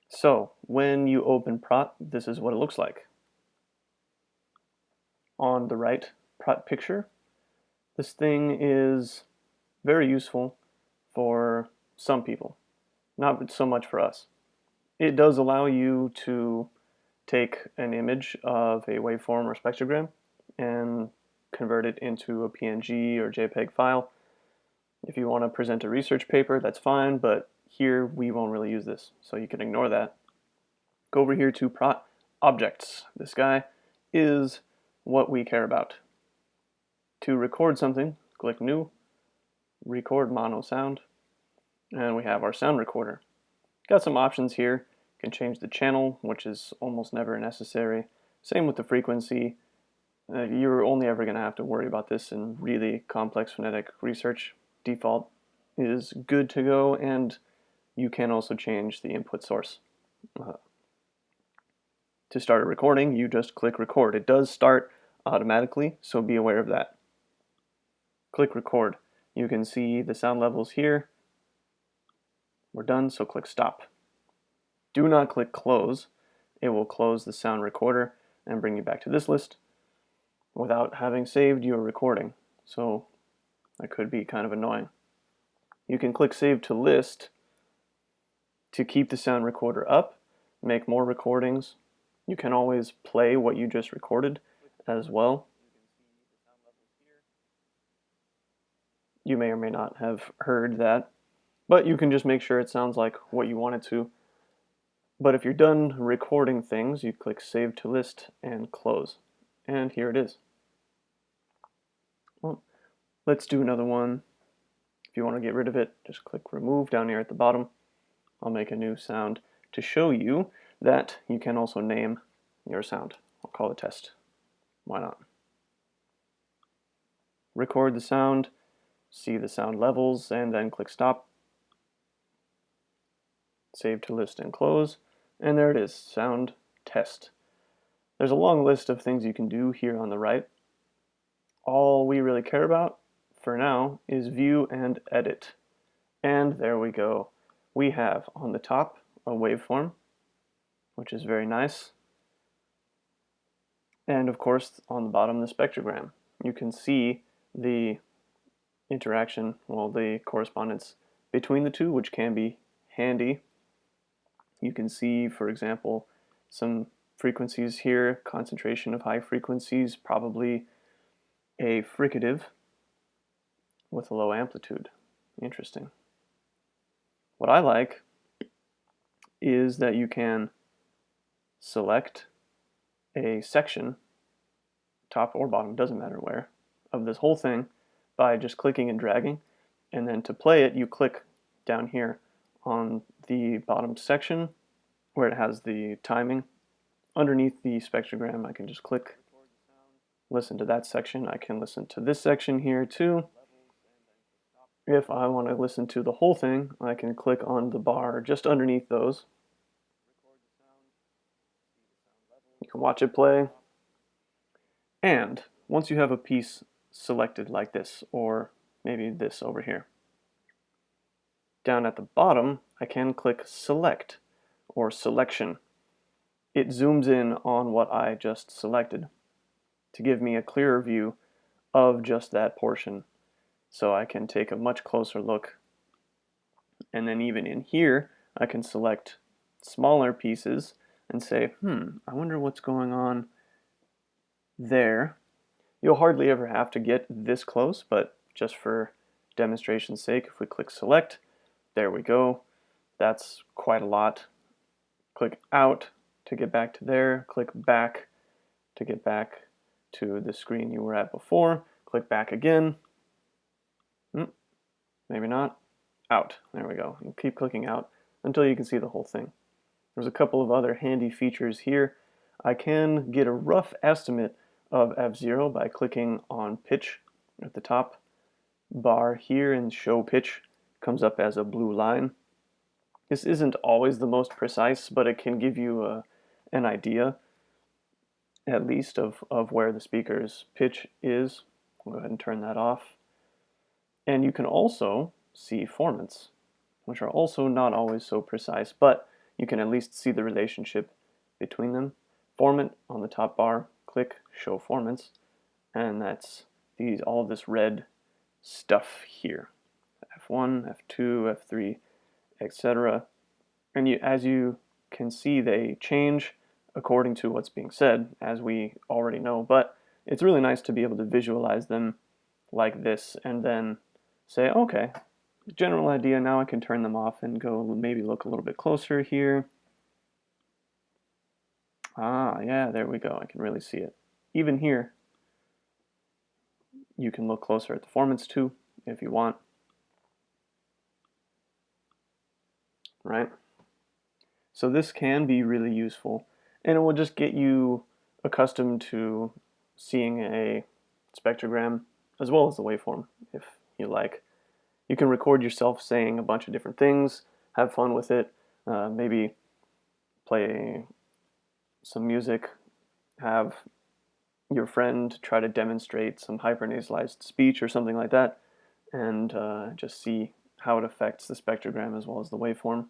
So when you open Praat, this is what it looks like. On the right Praat picture, this thing is very useful for some people, not so much for us. It does allow you to take an image of a waveform or spectrogram and convert it into a PNG or JPEG file. If you want to present a research paper, that's fine, but here we won't really use this, so you can ignore that. Go over here to Praat Objects. This guy is what we care about. To record something, click New, Record Mono Sound, and we have our sound recorder. Got some options here. You can change the channel, which is almost never necessary. Same with the frequency. You're only ever going to have to worry about this in really complex phonetic research. Default is good to go, and you can also change the input source. To start a recording, you just click record. It does start automatically, so be aware of that. Click record. You can see the sound levels here. We're done, so click stop. Do not click close. It will close the sound recorder and bring you back to this list without having saved your recording. So that could be kind of annoying. You can click save to list to keep the sound recorder up, make more recordings. You can always play what you just recorded as well. You may or may not have heard that, but you can just make sure it sounds like what you want it to. But if you're done recording things, you click save to list and close. And here it is. Well, let's do another one. If you want to get rid of it, just click remove down here at the bottom. I'll make a new sound to show you that you can also name your sound. I'll call it test. Why not? Record the sound, see the sound levels, and then click stop. Save to list and close. And there it is, sound test. There's a long list of things you can do here on the right. All we really care about for now is view and edit. And there we go. We have on the top a waveform, which is very nice. And of course on the bottom the spectrogram. You can see the interaction, well, the correspondence between the two, which can be handy. You can see, for example, some frequencies here, concentration of high frequencies, probably a fricative with a low amplitude. Interesting. What I like is that you can select a section, top or bottom, doesn't matter where, of this whole thing by just clicking and dragging, and then to play it you click down here on the bottom section where it has the timing. Underneath the spectrogram I can just click, listen to that section. I can listen to this section here too. If I want to listen to the whole thing, I can click on the bar just underneath those. You can watch it play. And once you have a piece selected like this, or maybe this over here, down at the bottom I can click select or selection. It zooms in on what I just selected to give me a clearer view of just that portion, so I can take a much closer look. And then even in here I can select smaller pieces and say, I wonder what's going on there. You'll hardly ever have to get this close, but just for demonstration's sake, if we click select, there we go. That's quite a lot. Click out to get back to there. Click back to get back to the screen you were at before. Click back again. Maybe not. Out. There we go. You keep clicking out until you can see the whole thing. There's a couple of other handy features here. I can get a rough estimate of F0 by clicking on pitch at the top bar here, and show pitch comes up as a blue line. This isn't always the most precise, but it can give you an idea at least of where the speaker's pitch is. I'll go ahead and turn that off. And you can also see formants, which are also not always so precise, but you can at least see the relationship between them. Formant on the top bar, click show formants, and that's all of this red stuff here. F1, F2, F3, etc. And as you can see, they change according to what's being said, as we already know, but it's really nice to be able to visualize them like this and then say, okay, general idea, now I can turn them off and go maybe look a little bit closer here. Ah, yeah, there we go. I can really see it. Even here, you can look closer at the formants too, if you want. Right? So this can be really useful, and it will just get you accustomed to seeing a spectrogram as well as the waveform, if you like. You can record yourself saying a bunch of different things, have fun with it, maybe play some music, have your friend try to demonstrate some hypernasalized speech or something like that, and just see how it affects the spectrogram as well as the waveform.